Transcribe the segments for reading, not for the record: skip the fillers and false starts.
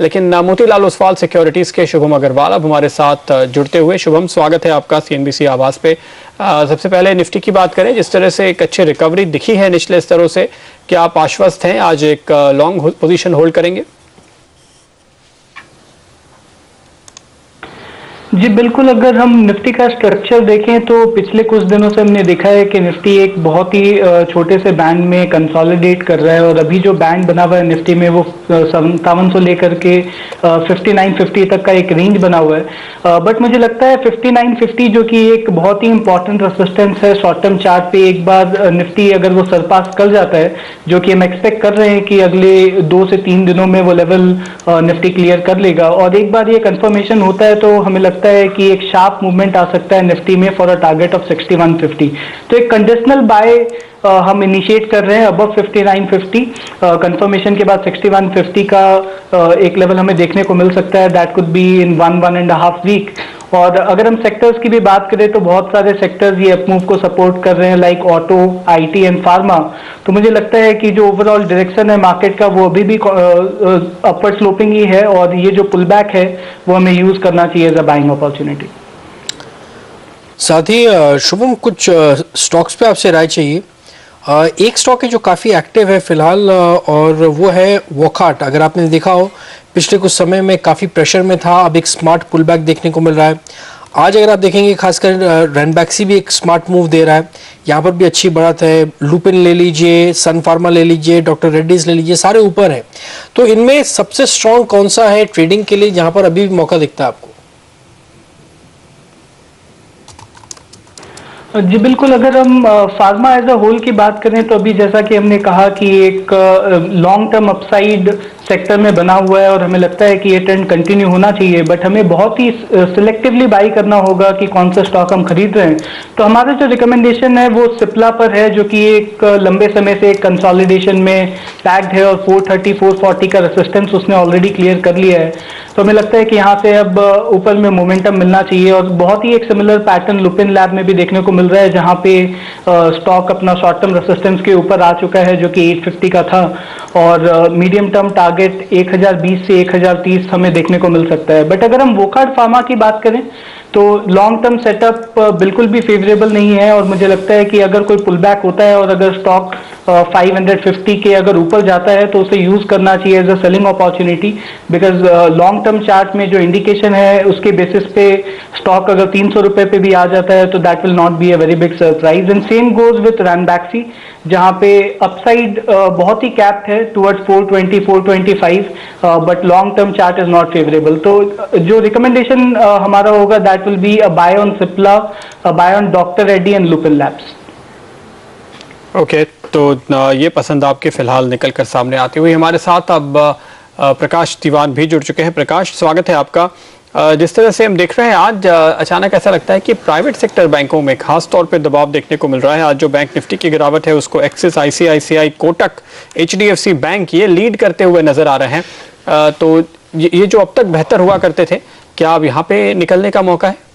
लेकिन मोतीलाल ओसवाल सिक्योरिटीज के शुभम अग्रवाल अब हमारे साथ जुड़ते हुए। शुभम, स्वागत है आपका CNBC आवाज पे। सबसे पहले निफ्टी की बात करें, जिस तरह से एक अच्छी रिकवरी दिखी है निचले स्तरों से, क्या आप आश्वस्त हैं? आज एक लॉन्ग पोजीशन होल्ड करेंगे? जी बिल्कुल, अगर हम निफ्टी का स्ट्रक्चर देखें तो पिछले कुछ दिनों से हमने देखा है कि निफ्टी एक बहुत ही छोटे से बैंड में कंसोलिडेट कर रहा है और अभी जो बैंड बना हुआ है निफ्टी में वो 5700 लेकर के 5950 तक का एक रेंज बना हुआ है। बट मुझे लगता है 5950 जो कि एक बहुत ही इंपॉर्टेंट रेसिस्टेंस है शॉर्ट टर्म चार्ट पे, एक बार निफ्टी अगर वो सरपास कर जाता है, जो कि हम एक्सपेक्ट कर रहे हैं कि अगले 2 से 3 दिनों में वो लेवल निफ्टी क्लियर कर लेगा और एक बार ये कंफर्मेशन होता है तो हमें लगता है कि एक शार्प मूवमेंट आ सकता है निफ्टी में फॉर अ टारगेट ऑफ 6150। तो एक कंडीशनल बाय हम इनिशिएट कर रहे हैं अबव 5950। कंफर्मेशन के बाद 6150 का एक लेवल हमें देखने को मिल सकता है, that could be in 1.5 week. और अगर हम सेक्टर्स की भी बात करें तो बहुत सारे सेक्टर्स ये अपमूव को सपोर्ट कर रहे हैं, like auto, IT and pharma. तो मुझे लगता है कि जो ओवरऑल डायरेक्शन है मार्केट का वो अभी भी अपर स्लोपिंग ही है और ये जो पुल बैक है वो हमें यूज करना चाहिए एज अ बाइंग अपॉर्चुनिटी। साथ ही शुभम, कुछ स्टॉक्स पे आपसे राय चाहिए। एक स्टॉक है जो काफ़ी एक्टिव है फिलहाल और वो है वॉकहार्ट। अगर आपने देखा हो पिछले कुछ समय में काफ़ी प्रेशर में था, अब एक स्मार्ट पुल बैक देखने को मिल रहा है। आज अगर आप देखेंगे खासकर रैनबैक्सी भी एक स्मार्ट मूव दे रहा है, यहाँ पर भी अच्छी बढ़त है। लुपिन ले लीजिए, सन फार्मा ले लीजिए, डॉक्टर रेड्डीज ले लीजिए, सारे ऊपर है। तो इनमें सबसे स्ट्रॉन्ग कौन सा है ट्रेडिंग के लिए जहाँ पर अभी भी मौका दिखता है आपको? जी बिल्कुल, अगर हम फार्मा एज अ होल की बात करें तो अभी जैसा कि हमने कहा कि एक लॉन्ग टर्म अपसाइड सेक्टर में बना हुआ है और हमें लगता है कि ये ट्रेंड कंटिन्यू होना चाहिए, बट हमें बहुत ही सिलेक्टिवली बाई करना होगा कि कौन सा स्टॉक हम खरीद रहे हैं। तो हमारा जो रिकमेंडेशन है वो सिप्ला पर है, जो कि एक लंबे समय से एक कंसोलिडेशन में टैग्ड है और 430 440 का रेसिस्टेंस उसने ऑलरेडी क्लियर कर लिया है। तो हमें लगता है कि यहाँ से अब ऊपर में मोमेंटम मिलना चाहिए और बहुत ही एक सिमिलर पैटर्न लुपिन लैब में भी देखने को मिल रहा है, जहाँ पे स्टॉक अपना शॉर्ट टर्म रेसिस्टेंस के ऊपर आ चुका है जो कि 850 का था और मीडियम टर्म टारगेट 1020 से 1030 हमें देखने को मिल सकता है। बट अगर हम वोकार्ड फार्मा की बात करें तो लॉन्ग टर्म सेटअप बिल्कुल भी फेवरेबल नहीं है और मुझे लगता है कि अगर कोई पुल बैक होता है और अगर स्टॉक 550 के अगर ऊपर जाता है तो उसे यूज करना चाहिए as a selling opportunity, because long term chart में जो इंडिकेशन है उसके बेसिस पे स्टॉक अगर 300 रुपए पे भी आ जाता है तो that will not be a very big surprise. And same goes with Ranbaxy, जहाँ पे अपसाइड बहुत ही कैप्ड है towards 420 425, but long term chart is not favourable. तो जो रिकमेंडेशन हमारा होगा that will be a buy on Cipla, a buy on doctor Reddy and Lupin labs. Okay, तो ये पसंद आपके फिलहाल निकल कर सामने आती हुई। हमारे साथ अब प्रकाश दीवान भी जुड़ चुके हैं। प्रकाश, स्वागत है आपका। जिस तरह से हम देख रहे हैं आज अचानक ऐसा लगता है कि प्राइवेट सेक्टर बैंकों में खास तौर पे दबाव देखने को मिल रहा है। आज जो बैंक निफ्टी की गिरावट है उसको axis, ICICI, Kotak, HDFC bank ये लीड करते हुए नजर आ रहे हैं। तो ये जो अब तक बेहतर हुआ करते थे, क्या अब यहाँ पे निकलने का मौका है?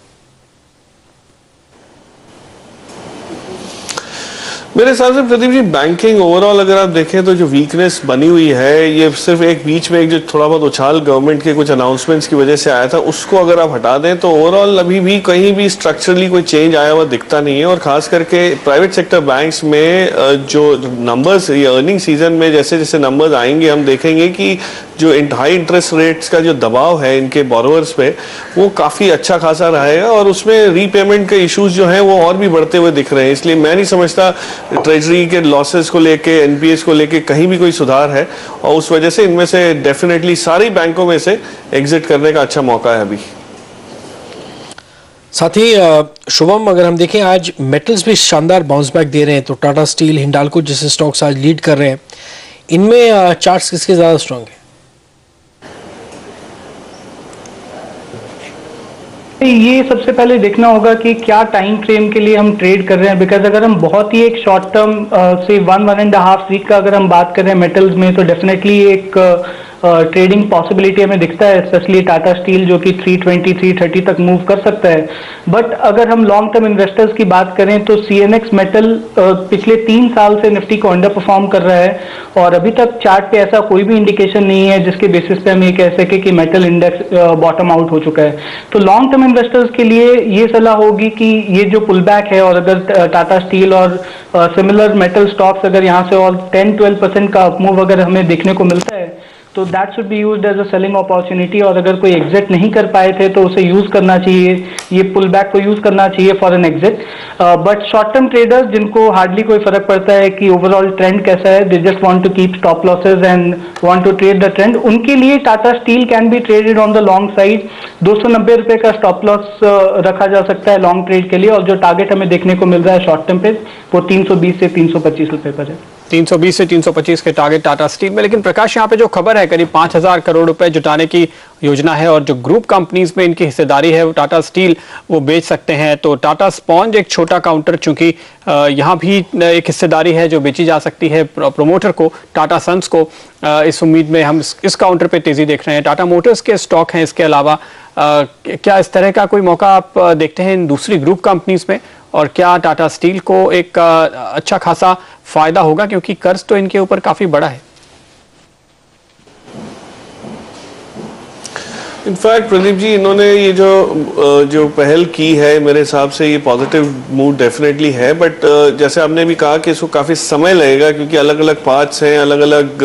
मेरे हिसाब से प्रदीप जी, बैंकिंग ओवरऑल अगर आप देखें तो जो वीकनेस बनी हुई है ये सिर्फ एक बीच में एक जो थोड़ा बहुत उछाल गवर्नमेंट के कुछ अनाउंसमेंट्स की वजह से आया था, उसको अगर आप हटा दें तो ओवरऑल अभी भी कहीं भी स्ट्रक्चरली कोई चेंज आया हुआ दिखता नहीं है। और खास करके प्राइवेट सेक्टर बैंक्स में जो नंबर्स ये अर्निंग सीजन में जैसे जैसे नंबर्स आएंगे हम देखेंगे कि जो हाई इंटरेस्ट रेट्स का जो दबाव है इनके बोरोवर्स पे वो काफ़ी अच्छा खासा रहेगा और उसमें रीपेमेंट के इश्यूज जो हैं वो और भी बढ़ते हुए दिख रहे हैं। इसलिए मैं नहीं समझता ट्रेजरी के लॉसेस को लेके, NPAs को लेके कहीं भी कोई सुधार है और उस वजह से इनमें से डेफिनेटली सारी बैंकों में से एग्जिट करने का अच्छा मौका है अभी। साथ ही शुभम, अगर हम देखें आज मेटल्स भी शानदार बाउंस बैक दे रहे हैं, तो टाटा स्टील, हिंडाल्को जैसे स्टॉक्स आज लीड कर रहे हैं। इनमें चार्ट्स किसके ज़्यादा स्ट्रांग है? ये सबसे पहले देखना होगा कि क्या टाइम फ्रेम के लिए हम ट्रेड कर रहे हैं, बिकॉज अगर हम बहुत ही एक शॉर्ट टर्म से 1.5 वीक का अगर हम बात कर रहे हैं मेटल्स में तो डेफिनेटली एक ट्रेडिंग पॉसिबिलिटी हमें दिखता है, स्पेशली टाटा स्टील जो कि 320 330 तक मूव कर सकता है। बट अगर हम लॉन्ग टर्म इन्वेस्टर्स की बात करें तो सीएनएक्स मेटल पिछले 3 साल से निफ्टी को अंडर परफॉर्म कर रहा है और अभी तक चार्ट पे ऐसा कोई भी इंडिकेशन नहीं है जिसके बेसिस पे हम ये कह सके कि मेटल इंडेक्स बॉटम आउट हो चुका है। तो लॉन्ग टर्म इन्वेस्टर्स के लिए ये सलाह होगी कि ये जो पुल बैक है, और अगर टाटा स्टील और सिमिलर मेटल स्टॉक्स अगर यहाँ से और 10-12% का अपमूव अगर हमें देखने को मिलता है तो that should be used as a selling opportunity. और अगर कोई एग्जिट नहीं कर पाए थे तो उसे यूज करना चाहिए, ये पुल बैक को यूज करना चाहिए for an exit. But short term traders जिनको हार्डली कोई फर्क पड़ता है कि ओवरऑल ट्रेंड कैसा है, they just want to keep stop losses and want to trade the trend, उनके लिए Tata steel can be traded on the long side. 290 रुपए का स्टॉप लॉस रखा जा सकता है लॉन्ग ट्रेड के लिए, और जो टारगेट हमें देखने को मिल रहा है शॉर्ट टर्म पे वो 320 से 325 रुपए पर है। 320 से 325 के टारगेट टाटा स्टील में। लेकिन प्रकाश, यहाँ पे जो खबर है करीब 5000 करोड़ रुपए जुटाने की योजना है और जो ग्रुप कंपनीज में इनकी हिस्सेदारी है वो टाटा स्टील वो बेच सकते हैं। तो टाटा स्पॉन्ज एक छोटा काउंटर, चूंकि यहाँ भी एक हिस्सेदारी है जो बेची जा सकती है प्रोमोटर को, टाटा सन्स को। इस उम्मीद में हम इस काउंटर पे तेजी देख रहे हैं। टाटा मोटर्स के स्टॉक हैं इसके अलावा, क्या इस तरह का कोई मौका आप देखते हैं इन दूसरी ग्रुप कंपनीज में, और क्या टाटा स्टील को एक अच्छा खासा फायदा होगा, क्योंकि कर्ज तो इनके ऊपर काफी बड़ा है? इनफैक्ट प्रदीप जी, इन्होंने ये जो पहल की है, मेरे हिसाब से ये पॉजिटिव मूड डेफिनेटली है। बट जैसे आपने भी कहा कि इसको काफ़ी समय लगेगा, क्योंकि अलग अलग पार्ट्स हैं, अलग अलग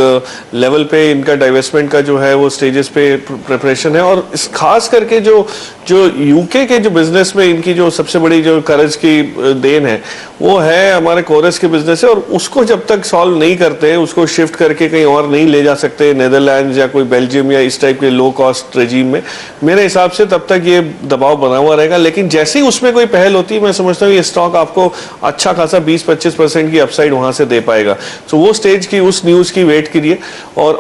लेवल पे इनका डाइवेस्टमेंट का जो है वो स्टेजेस पे प्रिपरेशन है। और इस खास करके जो यूके के जो बिजनेस में इनकी जो सबसे बड़ी जो कर्ज की देन है वो है हमारे कोरस के बिजनेस है, और उसको जब तक सॉल्व नहीं करते, उसको शिफ्ट करके कहीं और नहीं ले जा सकते, नेदरलैंड्स या कोई बेल्जियम या इस टाइप के लो कॉस्ट रेजीम में, मेरे हिसाब से तब तक ये दबाव बना हुआ रहेगा। लेकिन जैसे ही उसमें कोई पहल होती है, मैं समझता हूँ ये स्टॉक आपको अच्छा खासा 20-25% की अपसाइड वहां से दे पाएगा। तो वो स्टेज की, उस न्यूज की वेट करिए, और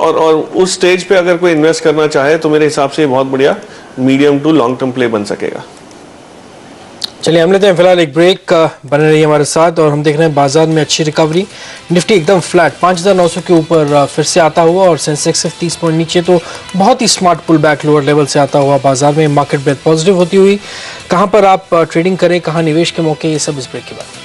उस स्टेज पे अगर कोई इन्वेस्ट करना चाहे तो मेरे हिसाब से ये बहुत बढ़िया medium to long term play बन सकेगा। चलिए हम लेते हैं फिलहाल एक ब्रेक, बने रहिए हमारे साथ। और हम देख रहे हैं बाजार में अच्छी रिकवरी, निफ्टी एकदम फ्लैट 5900 के ऊपर फिर से आता हुआ, और सेंसेक्स 30 पॉइंट नीचे, तो बहुत ही smart pull back lower level से आता हुआ बाजार में मार्केट ब्रेथ पॉजिटिव होती हुई। कहाँ पर आप ट्रेडिंग करें, कहाँ निवेश के मौके, ये सब इस ब्रेक के बाद।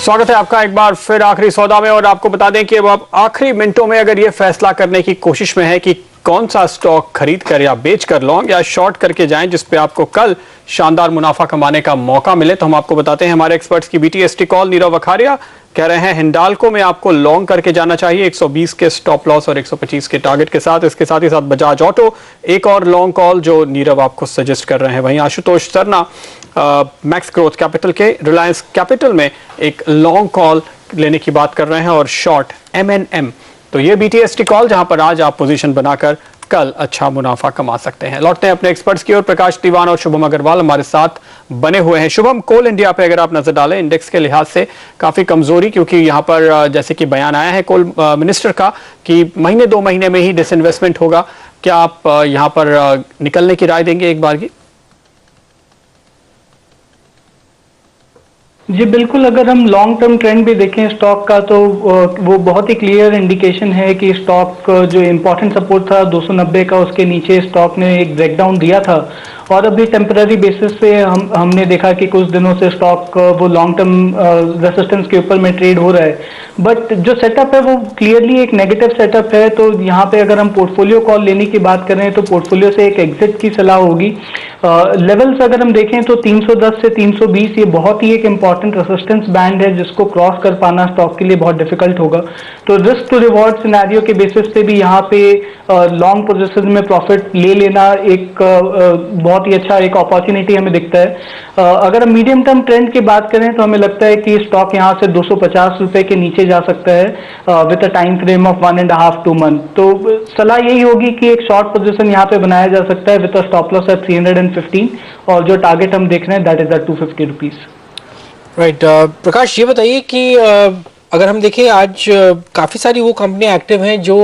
स्वागत है आपका एक बार फिर आखिरी सौदा में। और आपको बता दें कि अब आप आखिरी मिनटों में अगर ये फैसला करने की कोशिश में है कि कौन सा स्टॉक खरीद कर या बेच कर लॉन्ग या शॉर्ट करके जाएं जिसपे आपको कल शानदार मुनाफा कमाने का मौका मिले, तो हम आपको बताते हैं हमारे एक्सपर्ट्स की BTST कॉल। नीरव वखारिया कह रहे हैं हिंडाल्को में आपको लॉन्ग करके जाना चाहिए 120 के स्टॉप लॉस और 125 के टारगेट के साथ। इसके साथ ही साथ बजाज ऑटो एक और लॉन्ग कॉल जो नीरव आपको सजेस्ट कर रहे हैं। वहीं Ashutosh Sarna max growth capital के रिलायंस कैपिटल में एक लॉन्ग कॉल लेने की बात कर रहे हैं, और शॉर्ट MNM। तो ये BTST कॉल जहां पर आज आप पोजीशन बनाकर कल अच्छा मुनाफा कमा सकते हैं। लौटते हैं अपने एक्सपर्ट्स की ओर। प्रकाश दीवान और शुभम अग्रवाल हमारे साथ बने हुए हैं। शुभम, कोल इंडिया पे अगर आप नजर डालें, इंडेक्स के लिहाज से काफी कमजोरी, क्योंकि यहाँ पर जैसे कि बयान आया है कोल मिनिस्टर का कि महीने 2 महीने में ही डिसइन्वेस्टमेंट होगा। क्या आप यहाँ पर निकलने की राय देंगे एक बार की? जी बिल्कुल, अगर हम लॉन्ग टर्म ट्रेंड भी देखें स्टॉक का तो वो बहुत ही क्लियर इंडिकेशन है कि स्टॉक जो इम्पोर्टेंट सपोर्ट था 290 का, उसके नीचे स्टॉक ने एक ब्रेकडाउन दिया था, और अभी टेम्पररी बेसिस पे हमने देखा कि कुछ दिनों से स्टॉक वो लॉन्ग टर्म रेसिस्टेंस के ऊपर में ट्रेड हो रहा है। बट जो सेटअप है वो क्लियरली एक नेगेटिव सेटअप है। तो यहाँ पे अगर हम पोर्टफोलियो कॉल लेने की बात करें तो पोर्टफोलियो से एक एग्जिट की सलाह होगी। लेवल्स अगर हम देखें तो 310 से 320 ये बहुत ही एक इंपॉर्टेंट रेसिस्टेंस बैंड है जिसको क्रॉस कर पाना स्टॉक के लिए बहुत डिफिकल्ट होगा। तो रिस्क टू रिवॉर्ड सिनेरियो के बेसिस पे भी यहाँ पे लॉन्ग पोजीशन में प्रॉफिट ले लेना एक बहुत ही अच्छा एक अपॉर्चुनिटी हमें दिखता है। अगर हम मीडियम टर्म ट्रेंड की बात करें तो हमें लगता है कि स्टॉक यहाँ से 250 रुपए के नीचे जा सकता है with a time frame of 1.5-2 month. तो सलाह यही होगी कि एक शॉर्ट पोजीशन यहाँ पे बनाया जा सकता है with a stop loss at 315, और जो टारगेट हम देख रहे हैं that is a 250 rupees. Right, Prakash ये बताइए कि अगर हम देखें आज काफ़ी सारी वो कंपनियां एक्टिव हैं जो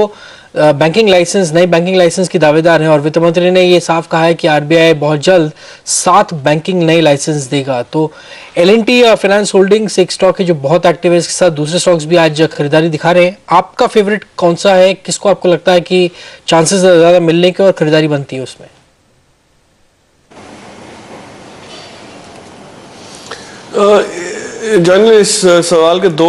बैंकिंग लाइसेंस, नई बैंकिंग लाइसेंस की दावेदार हैं और वित्त मंत्री ने ये साफ कहा है कि आरबीआई बहुत जल्द 7 बैंकिंग नई लाइसेंस देगा। तो एल&टी फाइनेंस होल्डिंग्स एक स्टॉक है जो बहुत एक्टिव है, इसके साथ दूसरे स्टॉक्स भी आज खरीदारी दिखा रहे हैं। आपका फेवरेट कौन सा है, किसको आपको लगता है कि चांसेस ज़्यादा मिलने के और खरीदारी बनती है उसमें? जनरली इस सवाल के 2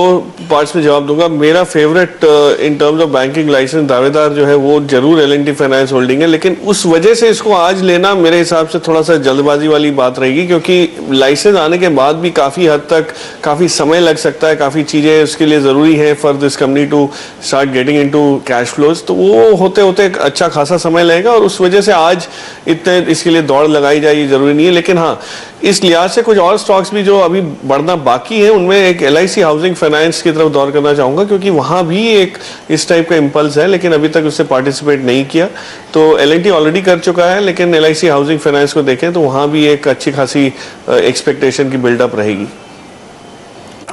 पार्ट्स में जवाब दूंगा। मेरा favourite in terms of banking licence दावेदार जो है वो जरूर एल&टी फाइनेंस होल्डिंग है, लेकिन उस वजह से इसको आज लेना मेरे हिसाब से थोड़ा सा जल्दबाजी वाली बात रहेगी, क्योंकि लाइसेंस आने के बाद भी काफ़ी हद तक काफ़ी समय लग सकता है, काफ़ी चीज़ें उसके लिए ज़रूरी है for this company to start getting into cash flows, तो वो होते होते एक अच्छा खासा समय लगेगा और उस वजह से आज इतने इसके लिए दौड़ लगाई जाए ये जरूरी नहीं है। लेकिन हाँ, इस लिहाज से कुछ और स्टॉक्स भी जो अभी बढ़ना बाकी है, उनमें एक LIC हाउसिंग फाइनेंस की तरफ दौड़ करना चाहूंगा, क्योंकि वहां भी एक इस टाइप का इंपल्स है, लेकिन अभी तक उससे पार्टिसिपेट नहीं किया। तो L&T ऑलरेडी कर चुका है, लेकिन LIC हाउसिंग फाइनेंस को देखें तो वहां भी एक अच्छी खासी एक्सपेक्टेशन की बिल्डअप रहेगी।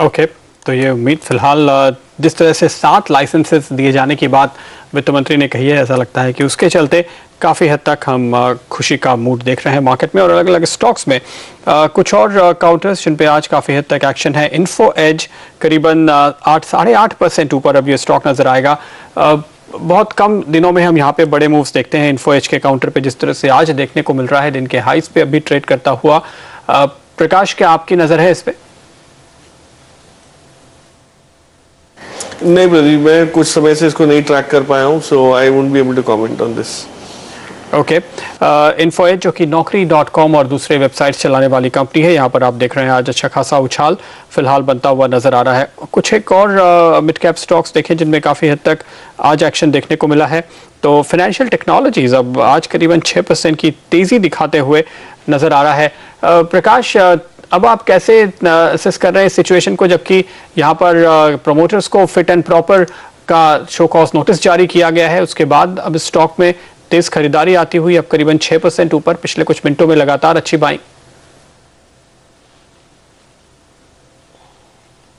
ओके, तो ये उम्मीद फिलहाल जिस तरह से 7 लाइसेंसेस दिए जाने की बात वित्त मंत्री ने कही है, ऐसा लगता है कि उसके चलते काफ़ी हद तक हम खुशी का मूड देख रहे हैं मार्केट में। और अलग अलग स्टॉक्स में कुछ और काउंटर्स जिन पे आज काफ़ी हद तक एक्शन है। इन्फो एज करीबन 8-8.5% ऊपर अब ये स्टॉक नज़र आएगा। बहुत कम दिनों में हम यहाँ पे बड़े मूव्स देखते हैं इन्फो एज के काउंटर पे, जिस तरह से आज देखने को मिल रहा है दिन के हाइस पे अभी ट्रेड करता हुआ। प्रकाश, क्या आपकी नज़र है इस पर? नहीं प्रदीप, मैं कुछ समय से इसको नहीं ट्रैक कर पाया हूँ, so I won't be able to comment on this. Okay, info edge जो कि Naukri.com और दूसरे वेबसाइट चलाने वाली कंपनी है, यहाँ पर आप देख रहे हैं आज अच्छा खासा उछाल फिलहाल बनता हुआ नजर आ रहा है। कुछ एक और मिड कैप स्टॉक्स देखें जिनमें काफ़ी हद तक आज एक्शन देखने को मिला है। तो फाइनेंशियल टेक्नोलॉजीज अब आज करीबन 6% की तेज़ी दिखाते हुए नजर आ रहा है। प्रकाश, अब आप कैसे असेस कर रहे हैं इस सिचुएशन को, जबकि यहाँ पर प्रमोटर्स को फिट एंड प्रॉपर का शो कॉज नोटिस जारी किया गया है, उसके बाद अब स्टॉक में तेज खरीदारी आती हुई अब करीबन 6% ऊपर, पिछले कुछ मिनटों में लगातार अच्छी बाइंग।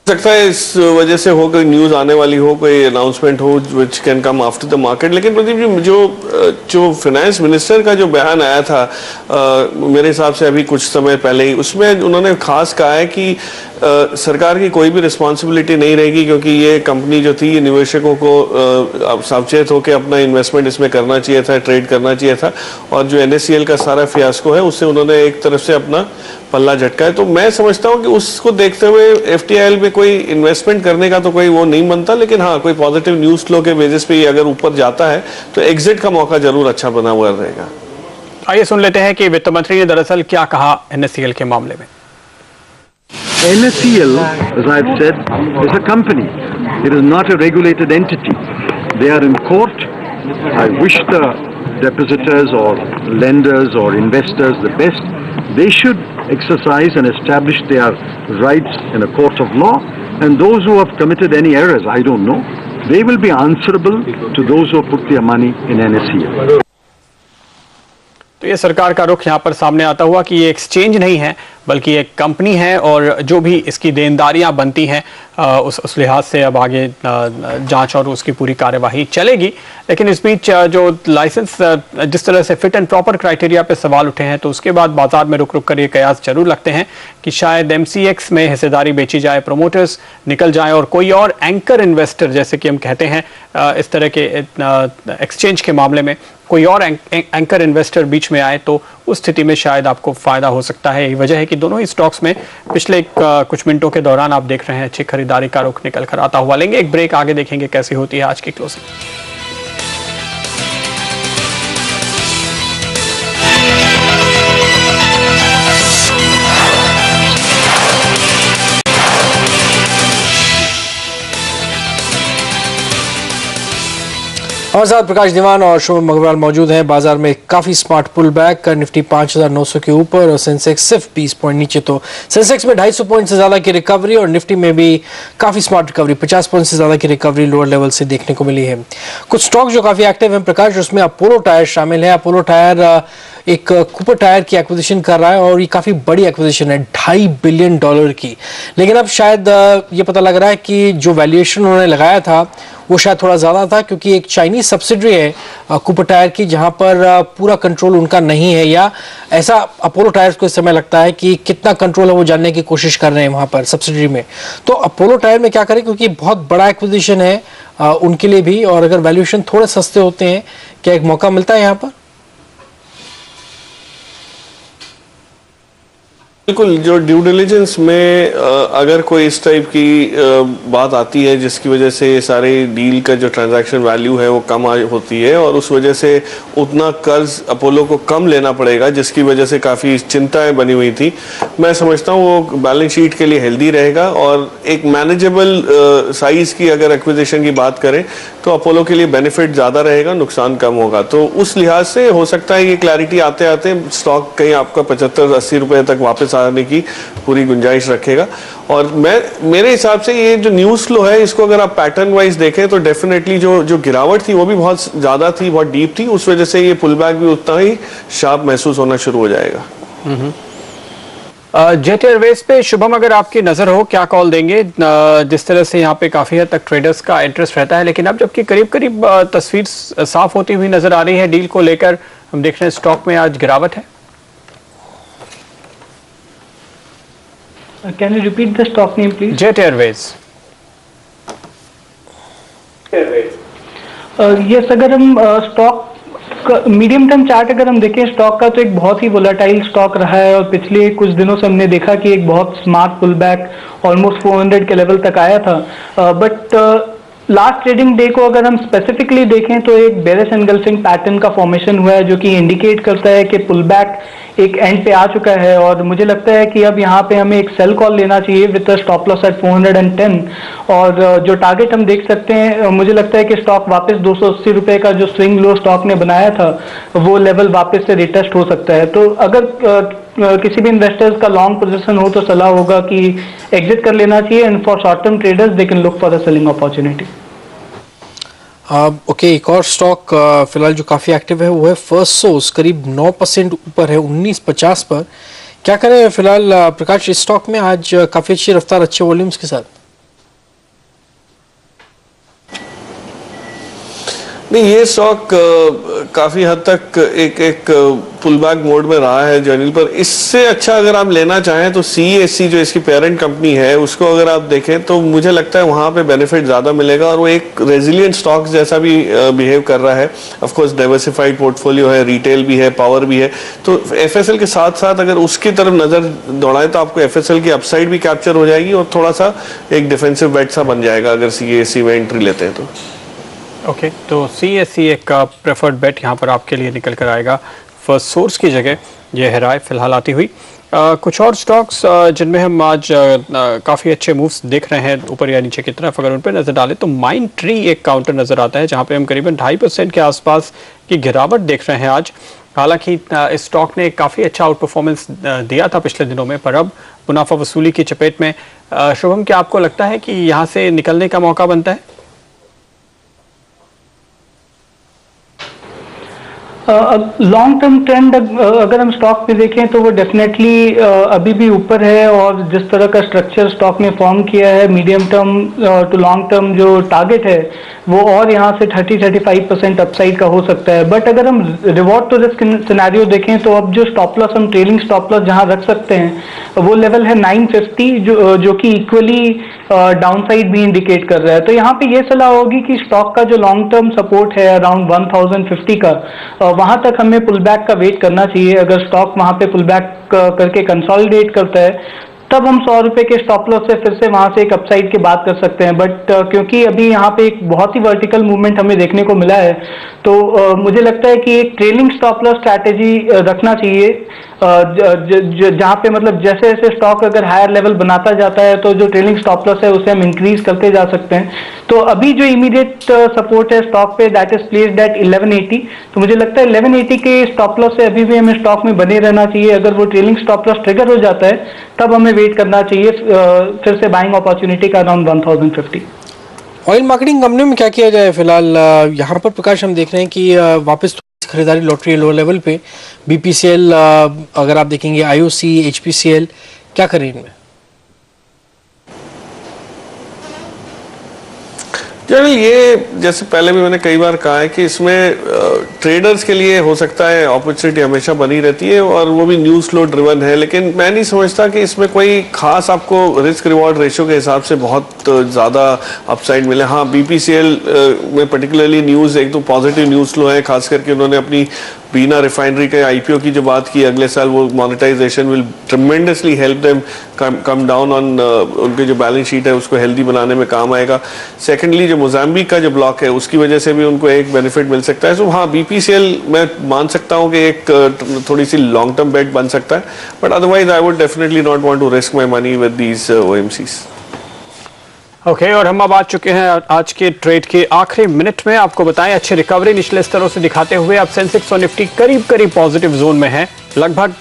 सकता है इस वजह से हो, कोई न्यूज आने वाली हो, कोई अनाउंसमेंट हो which can come after the market. लेकिन प्रदीप जी, जो फाइनेंस मिनिस्टर का जो बयान आया था मेरे हिसाब से अभी कुछ समय पहले ही, उसमें उन्होंने खास कहा है कि सरकार की कोई भी रिस्पॉन्सिबिलिटी नहीं रहेगी, क्योंकि ये कंपनी जो थी निवेशकों को सावचेत होकर अपना इन्वेस्टमेंट इसमें करना चाहिए था, ट्रेड करना चाहिए था, और जो NSCL का सारा फियास्को है उससे उन्होंने एक तरफ से अपना पल्ला झटका है। तो मैं समझता हूं कि उसको देखते हुए FTIL में कोई इन्वेस्टमेंट करने का तो कोई वो नहीं बनता, लेकिन हाँ, कोई पॉजिटिव न्यूज फ्लो के बेसिस पे ये अगर ऊपर जाता है तो एग्जिट का मौका जरूर अच्छा बना हुआ रहेगा। आइए सुन लेते हैं कि वित्त मंत्री ने दरअसल क्या कहा NSCL के मामले में। NSCL, as I've said, is a company. It is not a regulated entity. They are in court. I wish the depositors or lenders or investors the best. They should exercise and establish their rights in a court of law. And those who have committed any errors, I don't know, they will be answerable to those who have put their money in NSCL. तो ये सरकार का रुख यहाँ पर सामने आता हुआ कि ये एक्सचेंज नहीं है बल्कि एक कंपनी है, और जो भी इसकी देनदारियां बनती हैं उस लिहाज से अब आगे जांच और उसकी पूरी कार्यवाही चलेगी। लेकिन इस बीच जो लाइसेंस जिस तरह से फिट एंड प्रॉपर क्राइटेरिया पे सवाल उठे हैं, तो उसके बाद बाजार में रुक रुक कर ये कयास जरूर लगते हैं कि शायद MCX में हिस्सेदारी बेची जाए, प्रमोटर्स निकल जाए और कोई और एंकर इन्वेस्टर, जैसे कि हम कहते हैं इस तरह के एक्सचेंज के मामले में कोई और एंकर इन्वेस्टर बीच में आए, तो उस स्थिति में शायद आपको फायदा हो सकता है। यही वजह है कि दोनों ही स्टॉक्स में पिछले कुछ मिनटों के दौरान आप देख रहे हैं अच्छी खरीदारी का रुख निकल कर आता हुआ। लेंगे एक ब्रेक, आगे देखेंगे कैसी होती है आज की क्लोजिंग। हमारे साथ प्रकाश दीवान और शुभम अग्रवाल मौजूद हैं। बाजार में काफी स्मार्ट पुल बैक कर निफ्टी 5,900 के ऊपर और सेंसेक्स सिर्फ 20 पॉइंट नीचे। तो सेंसेक्स में 250 पॉइंट से ज्यादा की रिकवरी और निफ्टी में भी काफी स्मार्ट रिकवरी, 50 पॉइंट से ज्यादा की रिकवरी लोअर लेवल से देखने को मिली है। कुछ स्टॉक जो काफी एक्टिव हैं प्रकाश, उसमें अपोलो टायर शामिल है। अपोलो टायर एक कूपर टायर की एक्विजिशन कर रहा है और ये काफ़ी बड़ी एक्विजिशन है, $2.5 बिलियन की। लेकिन अब शायद ये पता लग रहा है कि जो वैल्यूएशन उन्होंने लगाया था वो शायद थोड़ा ज़्यादा था, क्योंकि एक चाइनीज सब्सिडरी है कूपर टायर की जहां पर पूरा कंट्रोल उनका नहीं है, या ऐसा अपोलो टायर्स को इस समय लगता है कि कितना कंट्रोल है वो जानने की कोशिश कर रहे हैं वहां पर सब्सिडरी में। तो अपोलो टायर में क्या करें, क्योंकि बहुत बड़ा एक्विजिशन है उनके लिए भी, और अगर वैल्यूएशन थोड़े सस्ते होते हैं क्या एक मौका मिलता है यहाँ पर? बिल्कुल, जो ड्यू डिलिजेंस में अगर कोई इस टाइप की बात आती है जिसकी वजह से सारे डील का जो ट्रांजैक्शन वैल्यू है वो कम होती है और उस वजह से उतना कर्ज अपोलो को कम लेना पड़ेगा, जिसकी वजह से काफ़ी चिंताएं बनी हुई थी। मैं समझता हूँ वो बैलेंस शीट के लिए हेल्दी रहेगा और एक मैनेजेबल साइज की अगर एक्विजिशन की बात करें तो अपोलो के लिए बेनिफिट ज़्यादा रहेगा, नुकसान कम होगा। तो उस लिहाज से हो सकता है ये क्लैरिटी आते आते स्टॉक कहीं आपका 75-80 रुपए तक वापस आने की पूरी गुंजाइश रखेगा। और मेरे हिसाब से ये जो न्यूज़ फ्लो है इसको अगर आप पैटर्न वाइज देखें तो डेफिनेटली जो गिरावट थी वो भी बहुत ज़्यादा थी, बहुत डीप थी, उस वजह से ये पुल बैक भी उतना ही शार्प महसूस होना शुरू हो जाएगा। जेट एयरवेज पे शुभम अगर आपकी नजर हो क्या कॉल देंगे? जिस तरह से यहाँ पे काफी हद तक ट्रेडर्स का इंटरेस्ट रहता है, लेकिन अब जबकि करीब करीब तस्वीर साफ होती हुई नजर आ रही है डील को लेकर, हम देख रहे हैं स्टॉक में आज गिरावट है। Can you repeat the stock name, please? Jet Airways. Yes, अगर हम स्टॉक मीडियम टर्म चार्ट अगर हम देखें स्टॉक का, तो एक बहुत ही वोलेटाइल स्टॉक रहा है और पिछले कुछ दिनों से हमने देखा कि एक बहुत स्मार्ट पुल बैक ऑलमोस्ट 400 के लेवल तक आया था। बट लास्ट ट्रेडिंग डे को अगर हम स्पेसिफिकली देखें तो एक बेरिश एनगल्फिंग पैटर्न का फॉर्मेशन हुआ है, जो कि इंडिकेट करता है कि पुल बैक एक एंड पे आ चुका है। और मुझे लगता है कि अब यहाँ पे हमें एक सेल कॉल लेना चाहिए विद स्टॉप लॉस एट 410, और जो टारगेट हम देख सकते हैं, मुझे लगता है कि स्टॉक वापस 280 रुपए का जो स्विंग लो स्टॉक ने बनाया था वो लेवल वापस से रिटेस्ट हो सकता है। तो अगर किसी भी इन्वेस्टर्स का लॉन्ग पोजीशन हो तो सलाह होगा कि एग्जिट कर लेना चाहिए, and for short term traders they can look for a selling opportunity. Okay, एक और स्टॉक फिलहाल जो काफ़ी एक्टिव है वो है फर्स्टसोर्स, करीब 9% ऊपर है 1950 पर। क्या करें फिलहाल प्रकाश इस स्टॉक में आज काफ़ी अच्छी रफ्तार, अच्छे वॉल्यूम्स के साथ? नहीं, ये स्टॉक काफी हद तक एक पुल बैक मोड में रहा है जर्नी पर। इससे अच्छा अगर आप लेना चाहें तो CESC जो इसकी पेरेंट कंपनी है उसको अगर आप देखें तो मुझे लगता है वहां पे बेनिफिट ज्यादा मिलेगा और वो एक रेजिलियंट स्टॉक जैसा भी बिहेव कर रहा है। ऑफ कोर्स डाइवर्सिफाइड पोर्टफोलियो है, रिटेल भी है, पावर भी है, तो FSL के साथ साथ अगर उसकी तरफ नजर दौड़ाएं तो आपको FSL की अपसाइड भी कैप्चर हो जाएगी और थोड़ा सा एक डिफेंसिव बेट सा बन जाएगा अगर CESC में एंट्री लेते हैं तो। ओके, तो CESC एक प्रेफर्ड बेट यहाँ पर आपके लिए निकल कर आएगा फर्स्ट सोर्स की जगह, ये है राय फिलहाल आती हुई। कुछ और स्टॉक्स जिनमें हम आज काफ़ी अच्छे मूव्स देख रहे हैं ऊपर या नीचे की तरफ, अगर उन पर नज़र डालें तो माइंड ट्री एक काउंटर नज़र आता है जहाँ पे हम करीबन 2.5% के आसपास की गिरावट देख रहे हैं आज। हालांकि इस स्टॉक ने काफ़ी अच्छा आउट परफॉर्मेंस दिया था पिछले दिनों में, पर अब मुनाफा वसूली की चपेट में। शुभम, क्या आपको लगता है कि यहाँ से निकलने का मौका बनता है? लॉन्ग टर्म ट्रेंड अगर हम स्टॉक पे देखें तो वो डेफिनेटली अभी भी ऊपर है, और जिस तरह का स्ट्रक्चर स्टॉक ने फॉर्म किया है medium term to long term जो टारगेट है वो और यहाँ से 30-35% अपसाइड का हो सकता है। बट अगर हम रिवॉर्ड टू रिस्क सिनेरियो देखें तो अब जो स्टॉप लॉस हम ट्रेलिंग स्टॉप लॉस जहाँ रख सकते हैं वो लेवल है 950, जो कि इक्वली डाउनसाइड भी इंडिकेट कर रहा है। तो यहाँ पे ये सलाह होगी कि स्टॉक का जो लॉन्ग टर्म सपोर्ट है अराउंड 1050 का, वहां तक हमें पुल बैक का वेट करना चाहिए। अगर स्टॉक वहां पे पुल बैक करके कंसोलिडेट करता है तब हम 100 रुपए के स्टॉप लॉस से फिर से वहां से एक अपसाइड की बात कर सकते हैं। बट क्योंकि अभी यहाँ पे एक बहुत ही वर्टिकल मूवमेंट हमें देखने को मिला है तो मुझे लगता है कि एक ट्रेलिंग स्टॉप लॉस स्ट्रैटेजी रखना चाहिए, जहाँ पे मतलब जैसे जैसे स्टॉक अगर हायर लेवल बनाता जाता है तो जो ट्रेलिंग स्टॉप लॉस है उसे हम इंक्रीज करते जा सकते हैं। तो अभी जो इमीडिएट सपोर्ट है स्टॉक पे दैट इज प्लेस्ड एट 1180, तो मुझे लगता है 1180 के स्टॉप लॉस से अभी भी हमें स्टॉक में बने रहना चाहिए। अगर वो ट्रेलिंग स्टॉप लॉस ट्रिगर हो जाता है तब हमें वेट करना चाहिए फिर से बाइंग अपॉर्चुनिटी का अराउंड 1050। ऑयल मार्केटिंग कंपनी में क्या किया जाए फिलहाल? यहाँ पर प्रकाश हम देख रहे हैं कि वापस खरीदारी लॉटरी लोअर लेवल पे, BPCL अगर आप देखेंगे, IOC, HPCL, क्या करें इनमें? जनरल ये जैसे पहले भी मैंने कई बार कहा है कि इसमें ट्रेडर्स के लिए हो सकता है अपॉर्चुनिटी हमेशा बनी रहती है और वो भी न्यूज़ फ्लो ड्रिवन है, लेकिन मैं नहीं समझता कि इसमें कोई खास आपको रिस्क रिवॉर्ड रेशियो के हिसाब से बहुत ज़्यादा अपसाइड मिले। हाँ, BPCL में पर्टिकुलरली न्यूज़ एक तो पॉजिटिव न्यूज़ फ्लो है, खास करके उन्होंने अपनी बीना रिफाइनरी के IPO की जो बात की अगले साल, वो monetisation will tremendously help them come down on, उनके जो बैलेंस शीट है उसको हेल्दी बनाने में काम आएगा। सेकेंडली जो मोजाम्बिक का जो ब्लॉक है उसकी वजह से भी उनको एक बेनिफिट मिल सकता है। सो हाँ, BPCL मैं मान सकता हूँ कि एक थोड़ी सी लॉन्ग टर्म बेट बन सकता है, but otherwise I would definitely not want to risk my money with these OMCs। Okay, और हम अब आ चुके हैं आज के ट्रेड के आखिरी मिनट में। आपको बताएं अच्छी रिकवरी निचले स्तरों से दिखाते हुए अब सेंसेक्स और निफ्टी करीब करीब पॉजिटिव जोन में है, लगभग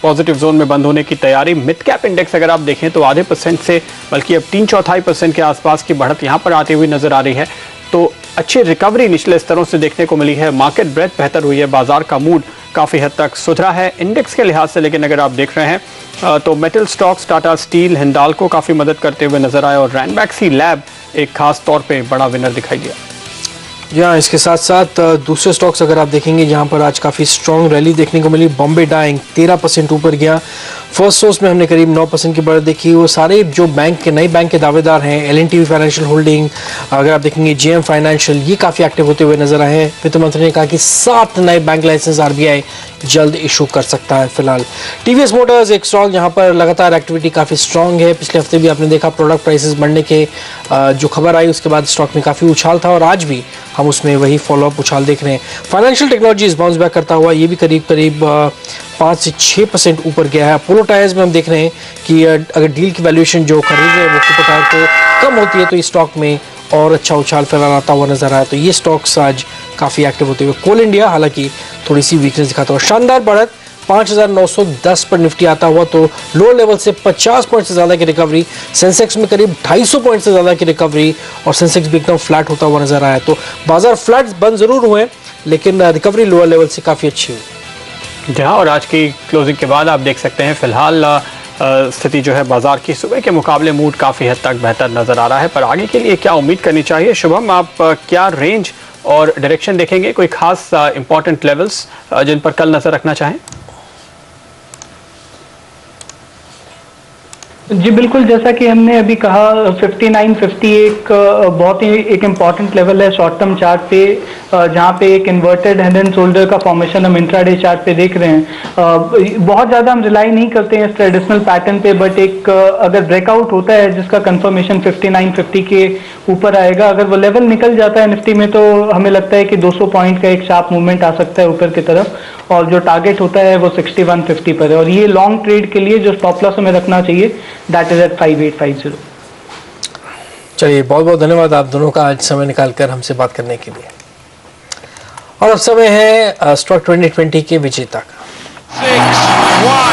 पॉजिटिव जोन में बंद होने की तैयारी। मिड कैप इंडेक्स अगर आप देखें तो आधे % से बल्कि अब 3/4% के आसपास की बढ़त यहां पर आती हुई नजर आ रही है। तो अच्छी रिकवरी निचले स्तरों से देखने को मिली है, मार्केट ब्रेथ बेहतर हुई है, बाजार का मूड काफ़ी हद तक सुधरा है इंडेक्स के लिहाज से। लेकिन अगर आप देख रहे हैं तो metal stocks Tata steel, Hindalco काफ़ी मदद करते हुए नजर आए और रैनबैक्सी लैब एक खास तौर पे बड़ा विनर दिखाई दिया। जी हाँ, इसके साथ साथ दूसरे स्टॉक्स अगर आप देखेंगे जहां पर आज काफ़ी स्ट्रॉन्ग रैली देखने को मिली। बॉम्बे डाइंग 13% ऊपर गया। फर्स्ट सोर्स में हमने करीब 9% की बढ़त देखी। वो सारे जो बैंक के नए बैंक के दावेदार हैं, L&T फाइनेंशियल होल्डिंग, अगर आप देखेंगे JM फाइनेंशियल, ये काफ़ी एक्टिव होते हुए नजर आए हैं। वित्त मंत्री ने कहा कि 7 नए बैंक लाइसेंस RBI जल्द इशू कर सकता है। फिलहाल TVS मोटर्स एक स्टॉक जहां पर लगातार एक्टिविटी काफ़ी स्ट्रॉन्ग है। पिछले हफ्ते भी आपने देखा प्रोडक्ट प्राइसेस बढ़ने के जो खबर आई उसके बाद स्टॉक में काफ़ी उछाल था और आज भी हम उसमें वही फॉलोअप उछाल देख रहे हैं। फाइनेंशियल टेक्नोलॉजीज बाउंस बैक करता हुआ ये भी करीब 5 से 6% ऊपर गया है। अपोलो टायर्स में हम देख रहे हैं कि अगर डील की वैल्यूएशन जो खरीद रहे हैं वो सुपर टायर को कम होती है तो इस स्टॉक में और अच्छा उछाल फिलहाल आता हुआ नजर आया। तो ये स्टॉक्स आज काफ़ी एक्टिव होते हुए। कोल इंडिया हालांकि थोड़ी सी वीकनेस दिखाता हुआ। शानदार बढ़त 5,910 पर निफ्टी आता हुआ तो लोअर लेवल से 50 पॉइंट से ज़्यादा की रिकवरी। सेंसेक्स में करीब 250 पॉइंट से ज़्यादा की रिकवरी और सेंसेक्स भी एकदम फ्लैट होता हुआ नजर आया। तो बाजार फ्लैट बंद जरूर हुए लेकिन रिकवरी लोअर लेवल से काफ़ी अच्छी हुई। जहां और आज की क्लोजिंग के बाद आप देख सकते हैं फिलहाल स्थिति जो है बाजार की सुबह के मुकाबले मूड काफ़ी हद तक बेहतर नजर आ रहा है। पर आगे के लिए क्या उम्मीद करनी चाहिए? शुभम, आप क्या रेंज और डायरेक्शन देखेंगे? कोई खास इंपॉर्टेंट लेवल्स जिन पर कल नजर रखना चाहें? जी बिल्कुल, जैसा कि हमने अभी कहा 5950 एक बहुत ही एक इम्पॉर्टेंट लेवल है शॉर्ट टर्म चार्ट पे, जहाँ पे एक इन्वर्टेड हेड एंड शोल्डर का फॉर्मेशन हम इंट्राडे चार्ट पे देख रहे हैं। बहुत ज़्यादा हम रिलाई नहीं करते हैं इस ट्रेडिशनल पैटर्न पे, बट एक अगर ब्रेकआउट होता है जिसका कंफर्मेशन 5950 के ऊपर आएगा, अगर वो लेवल निकल जाता है निफ्टी में तो हमें लगता है कि 200 पॉइंट का एक शार्प मूवमेंट आ सकता है ऊपर की तरफ और जो टारगेट होता है वो 6150 पर है। और ये लॉन्ग ट्रेड के लिए जो स्टॉप लॉस हमें रखना चाहिए दैट इज एट 5850। चलिए, बहुत बहुत धन्यवाद आप दोनों का आज समय निकालकर हमसे बात करने के लिए। और अब समय है स्टॉक 2020 के विजेता का। 6, 1